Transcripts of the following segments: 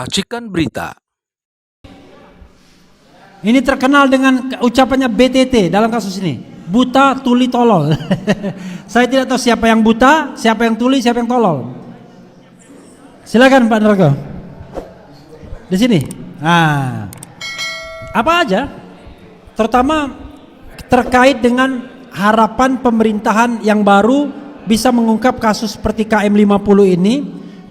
Racikan Berita. Ini terkenal dengan ucapannya BTT dalam kasus ini. Buta, tuli, tolol. Saya tidak tahu siapa yang buta, siapa yang tuli, siapa yang tolol. Silakan Pak Nargo. Di sini. Nah, apa aja? Terutama terkait dengan harapan pemerintahan yang baru bisa mengungkap kasus seperti KM50 ini.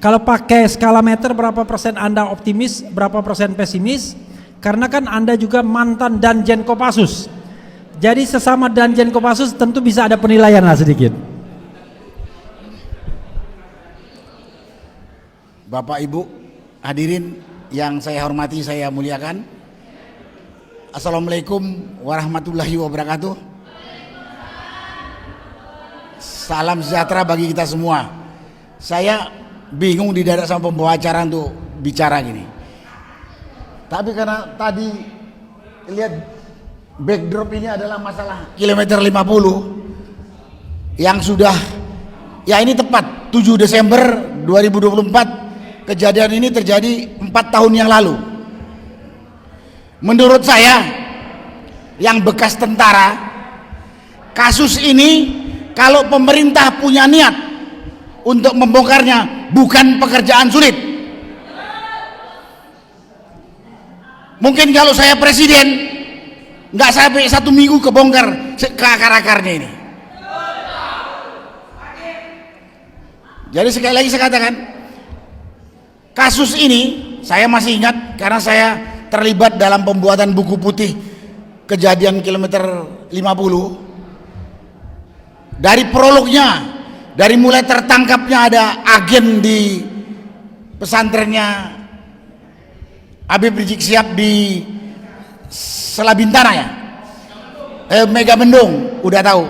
Kalau pakai skala meter, berapa persen Anda optimis, berapa persen pesimis? Karena kan Anda juga mantan Danjen Kopassus. Jadi sesama Danjen Kopassus tentu bisa ada penilaian lah sedikit. Bapak Ibu hadirin yang saya hormati, saya muliakan. Assalamualaikum warahmatullahi wabarakatuh. Salam sejahtera bagi kita semua. Saya bingung di dadak sama pembawa acara untuk bicara gini. Tapi karena tadi lihat backdrop ini adalah masalah kilometer 50 yang sudah, ya ini tepat 7 Desember 2024, kejadian ini terjadi 4 tahun yang lalu. Menurut saya yang bekas tentara, kasus ini kalau pemerintah punya niat untuk membongkarnya bukan pekerjaan sulit. Mungkin kalau saya presiden nggak sampai 1 minggu kebongkar ke akar-akarnya ini. Jadi sekali lagi saya katakan, kasus ini saya masih ingat karena saya terlibat dalam pembuatan buku putih kejadian kilometer 50. Dari prolognya, dari mulai tertangkapnya ada agen di pesantrennya Habib Rizik Syihab di Selabintana ya, Megamendung, udah tahu.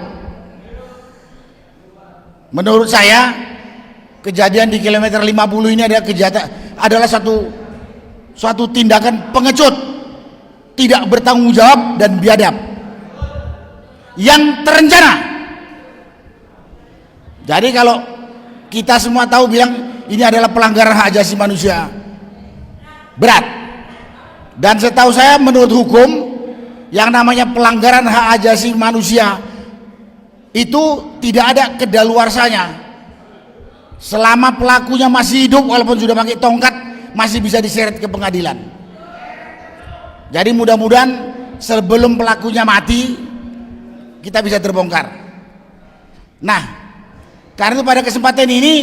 Menurut saya kejadian di kilometer 50 ini adalah suatu tindakan pengecut, tidak bertanggung jawab dan biadab yang terencana. Jadi kalau kita semua tahu bilang ini adalah pelanggaran hak asasi manusia berat. Dan setahu saya menurut hukum yang namanya pelanggaran hak asasi manusia itu tidak ada kedaluarsanya. Selama pelakunya masih hidup walaupun sudah pakai tongkat masih bisa diseret ke pengadilan. Jadi mudah-mudahan sebelum pelakunya mati kita bisa terbongkar. Nah, karena itu pada kesempatan ini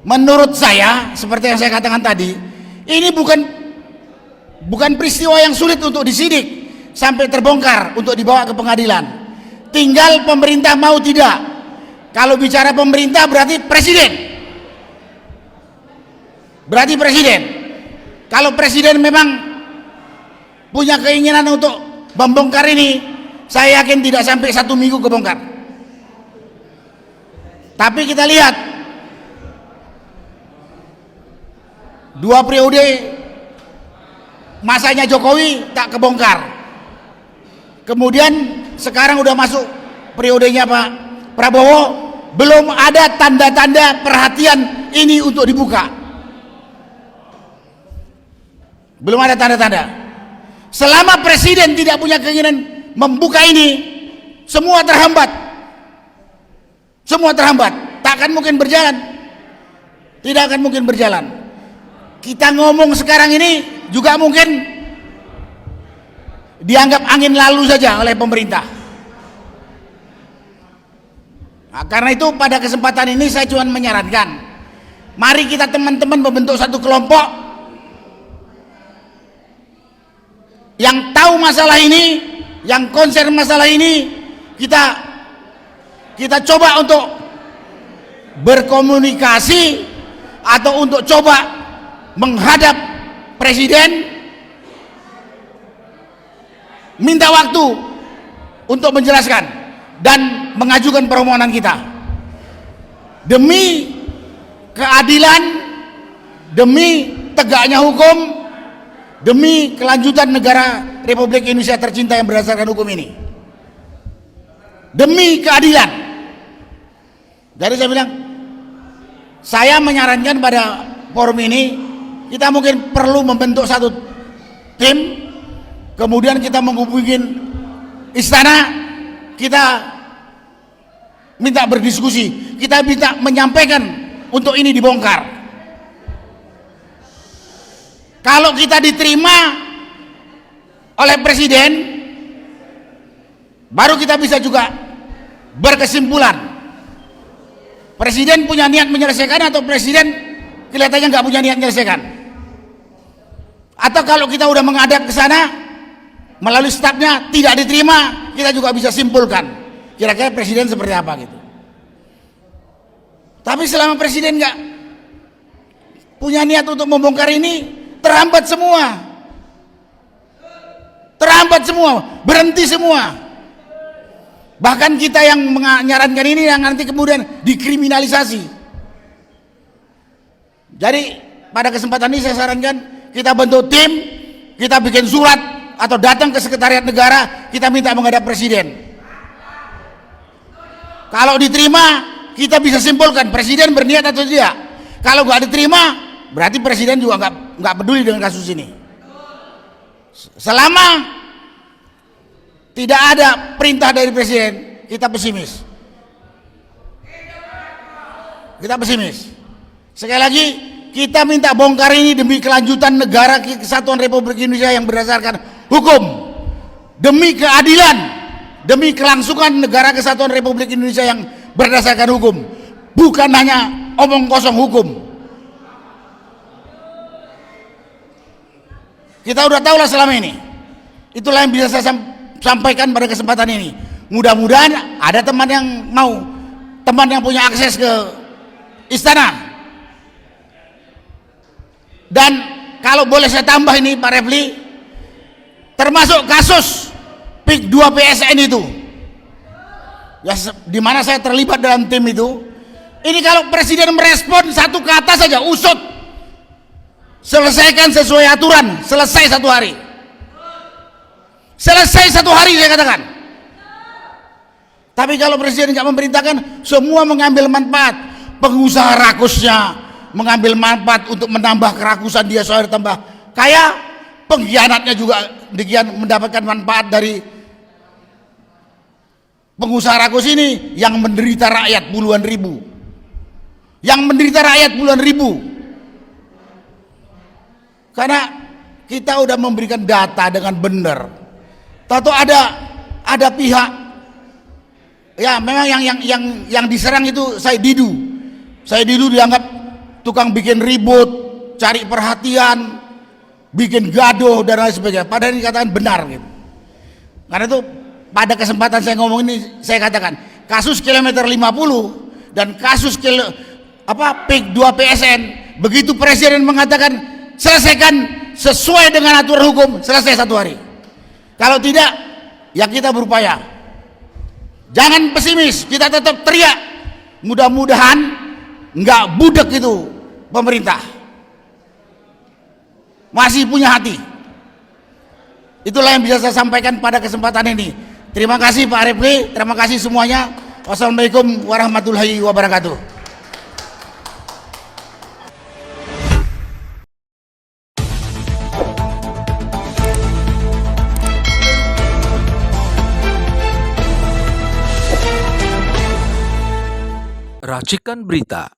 menurut saya seperti yang saya katakan tadi, ini bukan peristiwa yang sulit untuk disidik sampai terbongkar untuk dibawa ke pengadilan. Tinggal pemerintah mau tidak. Kalau bicara pemerintah berarti presiden. Berarti presiden. Kalau presiden memang punya keinginan untuk membongkar ini, saya yakin tidak sampai 1 minggu kebongkar. Tapi kita lihat 2 periode masanya Jokowi tak kebongkar. Kemudian sekarang udah masuk periodenya Pak Prabowo, belum ada tanda-tanda perhatian ini untuk dibuka. Belum ada tanda-tanda. Selama presiden tidak punya keinginan membuka ini, semua terhambat. Semua terhambat, tak akan mungkin berjalan. Tidak akan mungkin berjalan. Kita ngomong sekarang ini juga mungkin dianggap angin lalu saja oleh pemerintah. Nah, karena itu pada kesempatan ini saya cuma menyarankan, mari kita teman-teman membentuk satu kelompok yang tahu masalah ini, yang concern masalah ini. Kita coba untuk berkomunikasi atau untuk coba menghadap presiden, minta waktu untuk menjelaskan dan mengajukan permohonan kita demi keadilan, demi tegaknya hukum, demi kelanjutan negara Republik Indonesia tercinta yang berdasarkan hukum ini, demi keadilan. Jadi saya bilang, saya menyarankan pada forum ini kita mungkin perlu membentuk satu tim, kemudian kita menghubungi istana, kita minta berdiskusi, kita minta menyampaikan untuk ini dibongkar. Kalau kita diterima oleh presiden, baru kita bisa juga berkesimpulan presiden punya niat menyelesaikan atau presiden kelihatannya nggak punya niat menyelesaikan. Atau kalau kita udah menghadap ke sana melalui stafnya tidak diterima, kita juga bisa simpulkan kira-kira presiden seperti apa gitu. Tapi selama presiden nggak punya niat untuk membongkar ini, terhambat semua, berhenti semua. Bahkan kita yang menyarankan ini yang nanti kemudian dikriminalisasi. Jadi pada kesempatan ini saya sarankan kita bentuk tim, kita bikin surat atau datang ke sekretariat negara, kita minta menghadap presiden. Kalau diterima, kita bisa simpulkan presiden berniat atau tidak. Kalau nggak diterima, berarti presiden juga nggak peduli dengan kasus ini. Selama tidak ada perintah dari presiden, kita pesimis. Sekali lagi, kita minta bongkar ini demi kelanjutan negara kesatuan Republik Indonesia yang berdasarkan hukum, demi keadilan, demi kelangsungan negara kesatuan Republik Indonesia yang berdasarkan hukum, bukan hanya omong kosong hukum. Kita udah tahu lah selama ini. Itulah yang bisa saya sampaikan pada kesempatan ini. Mudah-mudahan ada teman yang punya akses ke istana. Dan kalau boleh saya tambah ini Pak Refli, termasuk kasus PIK 2 PSN itu, ya, di mana saya terlibat dalam tim itu. Ini kalau presiden merespon satu kata saja, usut, selesaikan sesuai aturan, selesai satu hari. Selesai satu hari saya katakan. Tapi kalau presiden nggak memerintahkan, semua mengambil manfaat. Pengusaha rakusnya mengambil manfaat untuk menambah kerakusan dia soal tambah kaya. Pengkhianatnya juga demikian mendapatkan manfaat dari pengusaha rakus ini yang menderita rakyat puluhan ribu. Karena kita udah memberikan data dengan benar. Tahu ada pihak ya memang yang diserang itu Said Didu dianggap tukang bikin ribut, cari perhatian, bikin gaduh dan lain sebagainya. Padahal ini katakan benar gitu. Karena itu pada kesempatan saya ngomong ini saya katakan kasus kilometer 50 dan kasus PIK 2 PSN, begitu presiden mengatakan selesaikan sesuai dengan aturan hukum, selesai satu hari. Kalau tidak, ya kita berupaya. Jangan pesimis, kita tetap teriak. Mudah-mudahan nggak budek itu pemerintah. Masih punya hati. Itulah yang bisa saya sampaikan pada kesempatan ini. Terima kasih Pak Refli, terima kasih semuanya. Wassalamualaikum warahmatullahi wabarakatuh. Racikan Berita